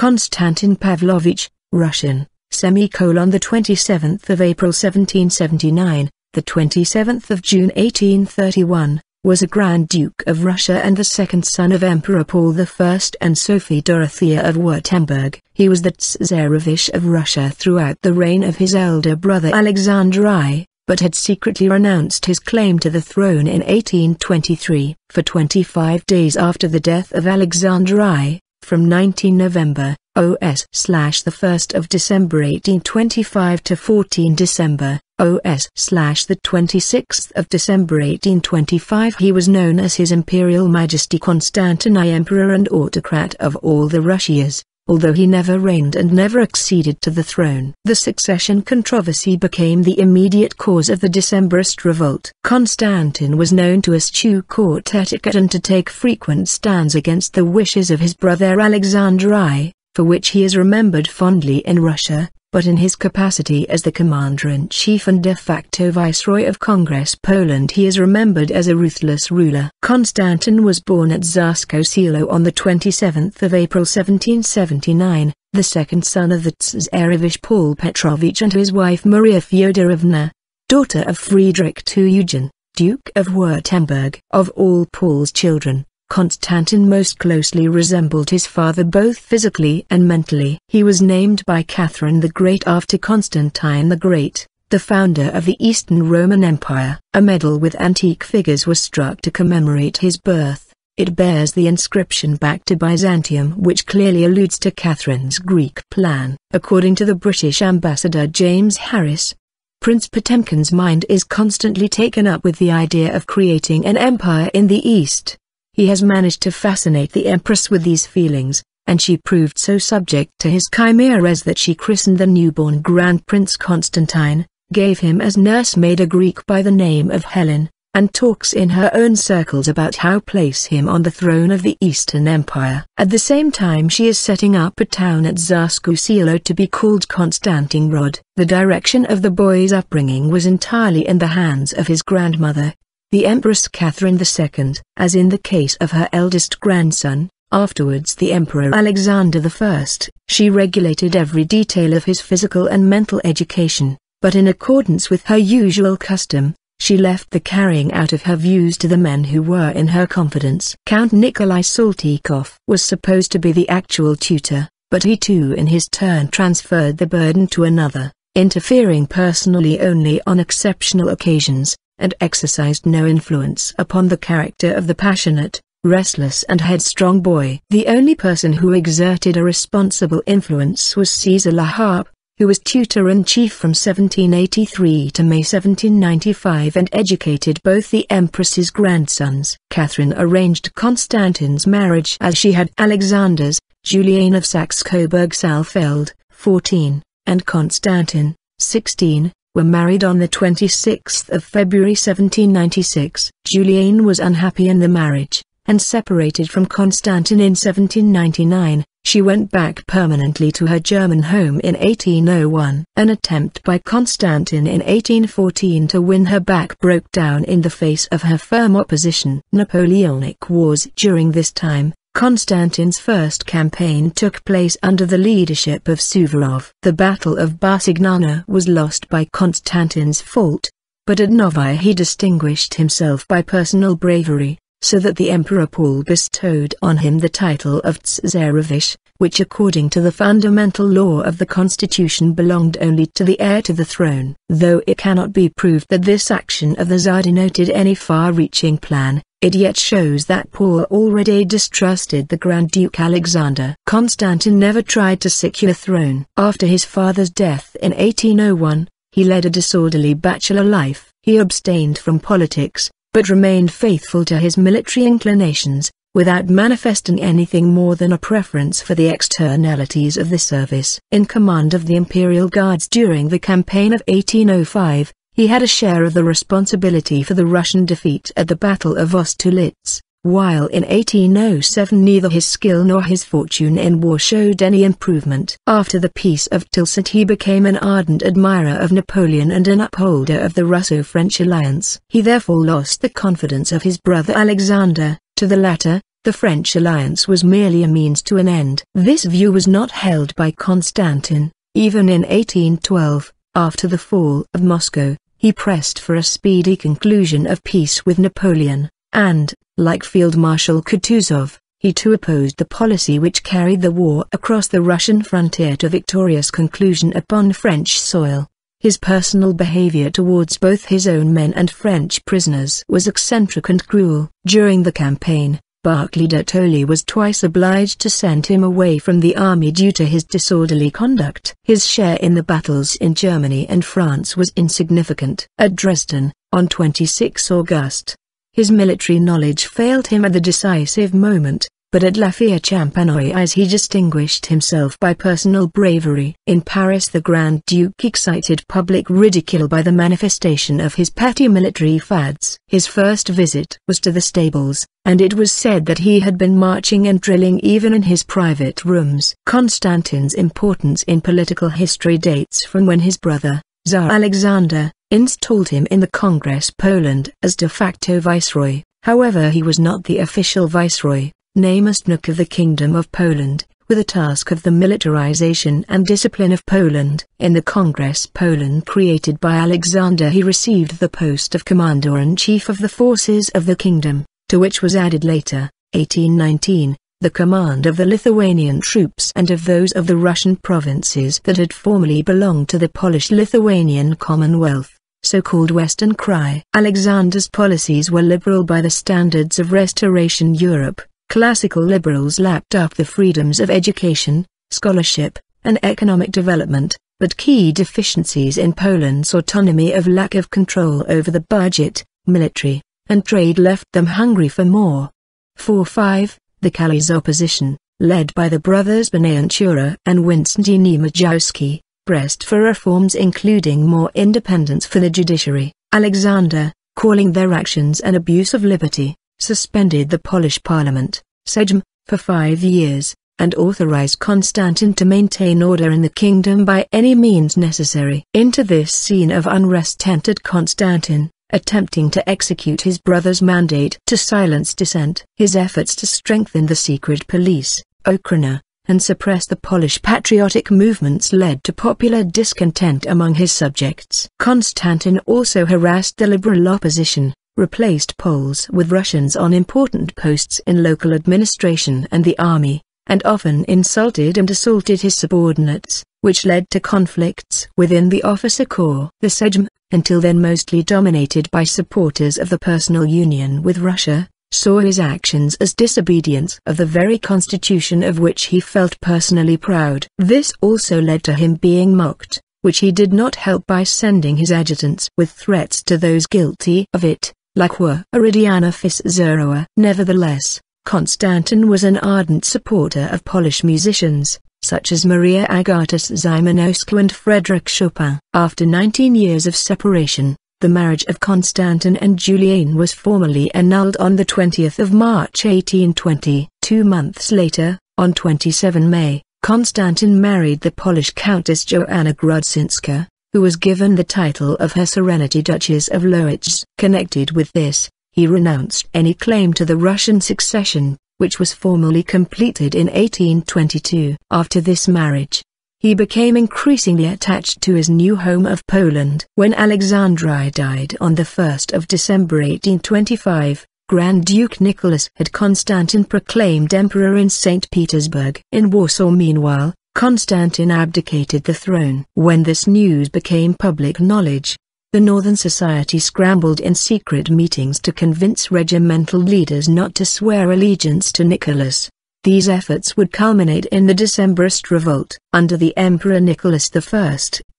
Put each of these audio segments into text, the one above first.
Konstantin Pavlovich, Russian, the 27th of April 1779, the 27th of June 1831, was a Grand Duke of Russia and the second son of Emperor Paul I and Sophie Dorothea of Württemberg. He was the Tsesarevich of Russia throughout the reign of his elder brother Alexander I, but had secretly renounced his claim to the throne in 1823. For 25 days after the death of Alexander I, from 19 November, OS/1 of December 1825 to 14 December, OS/the 26th of December 1825, he was known as His Imperial Majesty Konstantin I, Emperor and Autocrat of all the Russias, although he never reigned and never acceded to the throne. The succession controversy became the immediate cause of the Decembrist revolt. Constantin was known to eschew court etiquette and to take frequent stands against the wishes of his brother Alexander I, for which he is remembered fondly in Russia, but in his capacity as the commander-in-chief and de facto viceroy of Congress Poland he is remembered as a ruthless ruler. Konstantin was born at Zarsko Selo on the 27th of April 1779, the second son of the Tsesarevich Paul Petrovich and his wife Maria Fyodorovna, daughter of Friedrich II Eugen, Duke of Württemberg. Of all Paul's children, Konstantin most closely resembled his father both physically and mentally. He was named by Catherine the Great after Constantine the Great, the founder of the Eastern Roman Empire. A medal with antique figures was struck to commemorate his birth. It bears the inscription "Back to Byzantium," which clearly alludes to Catherine's Greek plan. According to the British ambassador James Harris, Prince Potemkin's mind is constantly taken up with the idea of creating an empire in the East. He has managed to fascinate the Empress with these feelings, and she proved so subject to his chimeras that she christened the newborn Grand Prince Constantine, gave him as nursemaid a Greek by the name of Helen, and talks in her own circles about how to place him on the throne of the Eastern Empire. At the same time she is setting up a town at Zarsko Selo to be called Konstantingrad. The direction of the boy's upbringing was entirely in the hands of his grandmother, the Empress Catherine II. As in the case of her eldest grandson, afterwards the Emperor Alexander I, she regulated every detail of his physical and mental education, but in accordance with her usual custom, she left the carrying out of her views to the men who were in her confidence. Count Nikolai Saltykov was supposed to be the actual tutor, but he too in his turn transferred the burden to another, interfering personally only on exceptional occasions, and exercised no influence upon the character of the passionate, restless and headstrong boy. The only person who exerted a responsible influence was Caesar Laharpe, who was tutor-in-chief from 1783 to May 1795 and educated both the Empress's grandsons. Catherine arranged Konstantin's marriage as she had Alexander's. Julian of Saxe-Coburg-Saalfeld, 14, and Konstantin, 16, were married on the 26th of February 1796. Julian was unhappy in the marriage, and separated from Konstantin in 1799. She went back permanently to her German home in 1801. An attempt by Konstantin in 1814 to win her back broke down in the face of her firm opposition. Napoleonic Wars. During this time, Konstantin's first campaign took place under the leadership of Suvorov. The Battle of Barsignano was lost by Konstantin's fault, but at Novaya he distinguished himself by personal bravery, so that the Emperor Paul bestowed on him the title of Tsesarevich, which according to the fundamental law of the constitution belonged only to the heir to the throne. Though it cannot be proved that this action of the Tsar denoted any far-reaching plan, it yet shows that Paul already distrusted the Grand Duke Alexander. Konstantin never tried to secure the throne. After his father's death in 1801, he led a disorderly bachelor life. He abstained from politics, but remained faithful to his military inclinations, without manifesting anything more than a preference for the externalities of the service. In command of the Imperial Guards during the campaign of 1805, he had a share of the responsibility for the Russian defeat at the Battle of Austerlitz, while in 1807 neither his skill nor his fortune in war showed any improvement. After the Peace of Tilsit he became an ardent admirer of Napoleon and an upholder of the Russo-French alliance. He therefore lost the confidence of his brother Alexander. To the latter, The French alliance was merely a means to an end. This view was not held by Constantin. Even in 1812, after the fall of Moscow, he pressed for a speedy conclusion of peace with Napoleon, and, like Field Marshal Kutuzov, he too opposed the policy which carried the war across the Russian frontier to victorious conclusion upon French soil. His personal behavior towards both his own men and French prisoners was eccentric and cruel. During the campaign, Barclay de Tolly was twice obliged to send him away from the army due to his disorderly conduct. His share in the battles in Germany and France was insignificant. At Dresden, on 26 August, his military knowledge failed him at the decisive moment, but at La Fère-Champenoise he distinguished himself by personal bravery. In Paris the Grand Duke excited public ridicule by the manifestation of his petty military fads. His first visit was to the stables, and it was said that he had been marching and drilling even in his private rooms. Constantin's importance in political history dates from when his brother, Tsar Alexander, installed him in the Congress Poland as de facto viceroy. However, he was not the official viceroy, namestnik of the Kingdom of Poland, with the task of the militarization and discipline of Poland. In the Congress Poland created by Alexander he received the post of Commander-in-Chief of the forces of the kingdom, to which was added later, 1819, the command of the Lithuanian troops and of those of the Russian provinces that had formerly belonged to the Polish-Lithuanian Commonwealth, so-called Western Krai. Alexander's policies were liberal by the standards of Restoration Europe. Classical liberals lapped up the freedoms of education, scholarship, and economic development, but key deficiencies in Poland's autonomy of lack of control over the budget, military, and trade left them hungry for more. 4-5, the Kali's opposition, led by the brothers Bonaventura and Winston Majewski, pressed for reforms including more independence for the judiciary. Alexander, calling their actions an abuse of liberty, suspended the Polish parliament, Sejm, for 5 years, and authorized Konstantin to maintain order in the kingdom by any means necessary. Into this scene of unrest entered Konstantin, attempting to execute his brother's mandate to silence dissent. His efforts to strengthen the secret police, Ochrana, and suppress the Polish patriotic movements led to popular discontent among his subjects. Konstantin also harassed the liberal opposition, replaced Poles with Russians on important posts in local administration and the army, and often insulted and assaulted his subordinates, which led to conflicts within the officer corps. The Sejm, until then mostly dominated by supporters of the personal union with Russia, saw his actions as disobedience of the very constitution of which he felt personally proud. This also led to him being mocked, which he did not help by sending his adjutants with threats to those guilty of it, like Weridiana Fizerowa. Nevertheless, Konstantin was an ardent supporter of Polish musicians, such as Maria Agata Szymanowska and Frederick Chopin. After 19 years of separation, the marriage of Konstantin and Juliane was formally annulled on the 20th of March 1820. 2 months later, on 27 May, Konstantin married the Polish Countess Joanna Grudzinska, who was given the title of Her Serenity Duchess of Lowicz. Connected with this, he renounced any claim to the Russian succession, which was formally completed in 1822. After this marriage, he became increasingly attached to his new home of Poland. When Alexandre died on the 1st of December 1825, Grand Duke Nicholas had Konstantin proclaimed emperor in St. Petersburg. In Warsaw meanwhile, Konstantin abdicated the throne. When this news became public knowledge, the Northern Society scrambled in secret meetings to convince regimental leaders not to swear allegiance to Nicholas. These efforts would culminate in the Decembrist revolt. Under the Emperor Nicholas I,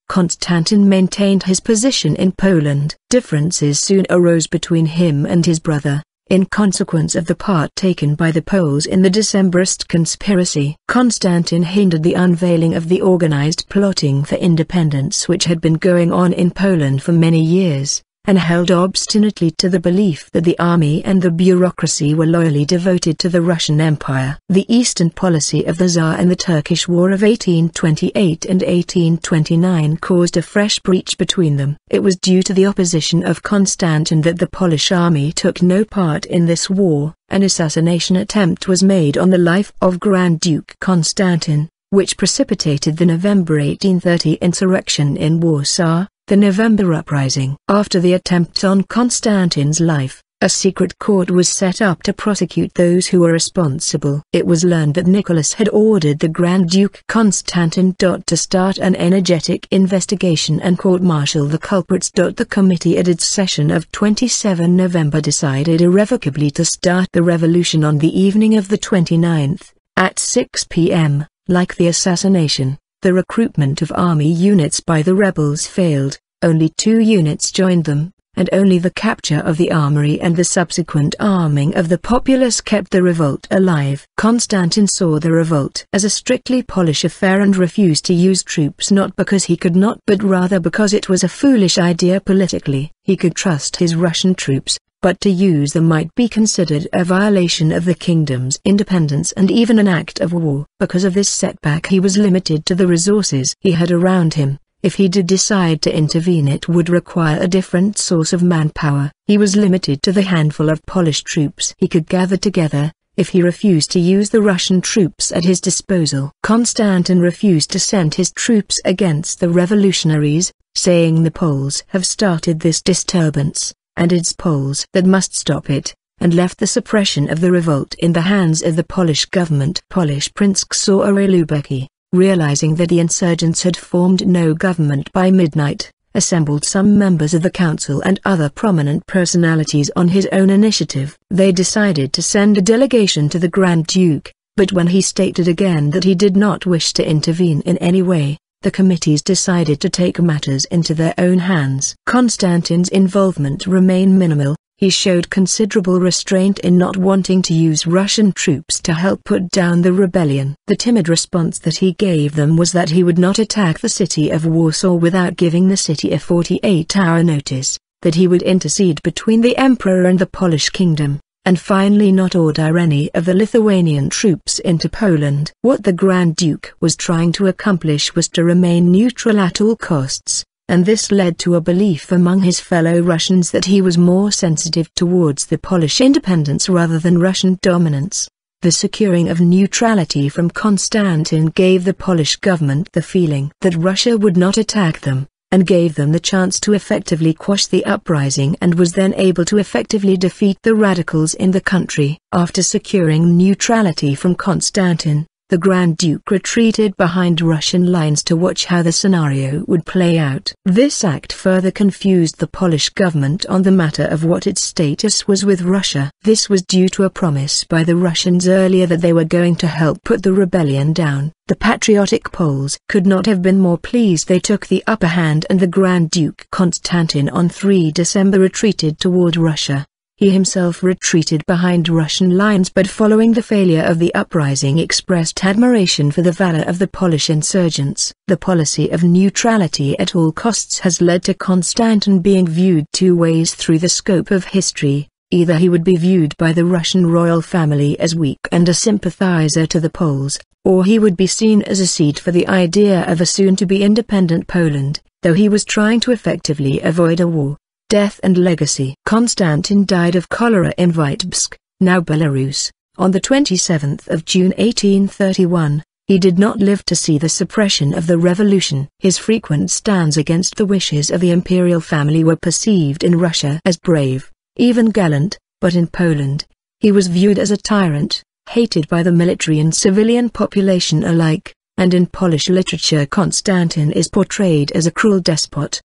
Konstantin maintained his position in Poland. Differences soon arose between him and his brother, in consequence of the part taken by the Poles in the Decembrist conspiracy. Konstantin hindered the unveiling of the organized plotting for independence which had been going on in Poland for many years, and held obstinately to the belief that the army and the bureaucracy were loyally devoted to the Russian Empire. The Eastern policy of the Tsar and the Turkish War of 1828 and 1829 caused a fresh breach between them. It was due to the opposition of Konstantin that the Polish army took no part in this war. An assassination attempt was made on the life of Grand Duke Konstantin, which precipitated the November 1830 insurrection in Warsaw, the November Uprising. After the attempt on Konstantin's life, a secret court was set up to prosecute those who were responsible. It was learned that Nicholas had ordered the Grand Duke Konstantin to start an energetic investigation and court-martial the culprits. The committee at its session of 27 November decided irrevocably to start the revolution on the evening of the 29th, at 6 p.m. Like the assassination, the recruitment of army units by the rebels failed. Only 2 units joined them, and only the capture of the armory and the subsequent arming of the populace kept the revolt alive. Konstantin saw the revolt as a strictly Polish affair and refused to use troops, not because he could not but rather because it was a foolish idea politically. He could trust his Russian troops, but to use them might be considered a violation of the kingdom's independence and even an act of war. Because of this setback he was limited to the resources he had around him. If he did decide to intervene it would require a different source of manpower. He was limited to the handful of Polish troops he could gather together, if he refused to use the Russian troops at his disposal. Konstantin refused to send his troops against the revolutionaries, saying the Poles have started this disturbance, and it's Poles that must stop it, and left the suppression of the revolt in the hands of the Polish government. Polish Prince Czesarevich Lubecki, realizing that the insurgents had formed no government by midnight, assembled some members of the council and other prominent personalities on his own initiative. They decided to send a delegation to the Grand Duke, but when he stated again that he did not wish to intervene in any way, the committees decided to take matters into their own hands. Konstantin's involvement remained minimal. He showed considerable restraint in not wanting to use Russian troops to help put down the rebellion. The timid response that he gave them was that he would not attack the city of Warsaw without giving the city a 48-hour notice, that he would intercede between the emperor and the Polish kingdom, and finally not order any of the Lithuanian troops into Poland. What the Grand Duke was trying to accomplish was to remain neutral at all costs, and this led to a belief among his fellow Russians that he was more sensitive towards the Polish independence rather than Russian dominance. The securing of neutrality from Konstantin gave the Polish government the feeling that Russia would not attack them, and gave them the chance to effectively quash the uprising, and was then able to effectively defeat the radicals in the country. After securing neutrality from Konstantin, the Grand Duke retreated behind Russian lines to watch how the scenario would play out. This act further confused the Polish government on the matter of what its status was with Russia. This was due to a promise by the Russians earlier that they were going to help put the rebellion down. The patriotic Poles could not have been more pleased. They took the upper hand, and the Grand Duke Konstantin on 3 December retreated toward Russia. He himself retreated behind Russian lines, but following the failure of the uprising expressed admiration for the valor of the Polish insurgents. The policy of neutrality at all costs has led to Konstantin being viewed 2 ways through the scope of history. Either he would be viewed by the Russian royal family as weak and a sympathizer to the Poles, or he would be seen as a seed for the idea of a soon-to-be independent Poland, though he was trying to effectively avoid a war. Death and legacy. Konstantin died of cholera in Vitebsk, now Belarus, on the 27th of June 1831. He did not live to see the suppression of the revolution. His frequent stands against the wishes of the imperial family were perceived in Russia as brave, even gallant, but in Poland, he was viewed as a tyrant, hated by the military and civilian population alike, and in Polish literature Konstantin is portrayed as a cruel despot.